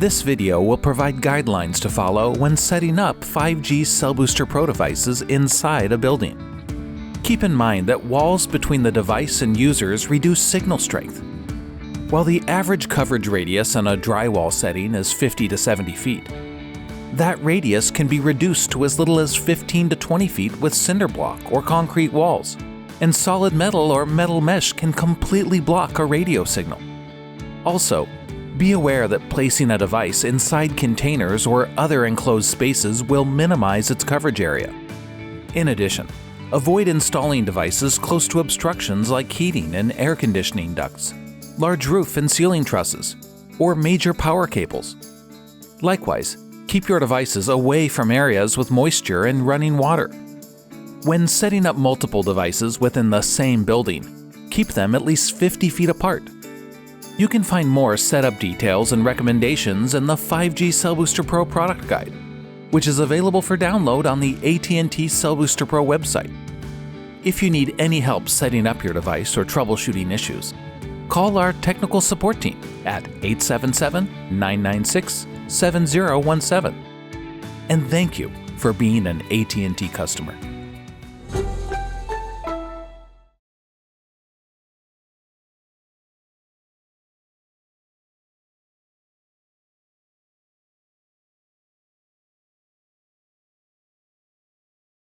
This video will provide guidelines to follow when setting up 5G Cell Booster Pro devices inside a building. Keep in mind that walls between the device and users reduce signal strength. While the average coverage radius on a drywall setting is 50 to 70 feet, that radius can be reduced to as little as 15 to 20 feet with cinder block or concrete walls, and solid metal or metal mesh can completely block a radio signal. Also, be aware that placing a device inside containers or other enclosed spaces will minimize its coverage area. In addition, avoid installing devices close to obstructions like heating and air conditioning ducts, large roof and ceiling trusses, or major power cables. Likewise, keep your devices away from areas with moisture and running water. When setting up multiple devices within the same building, keep them at least 50 feet apart. You can find more setup details and recommendations in the 5G Cell Booster Pro product guide, which is available for download on the AT&T Cell Booster Pro website. If you need any help setting up your device or troubleshooting issues, call our technical support team at 877-996-7017. And thank you for being an AT&T customer.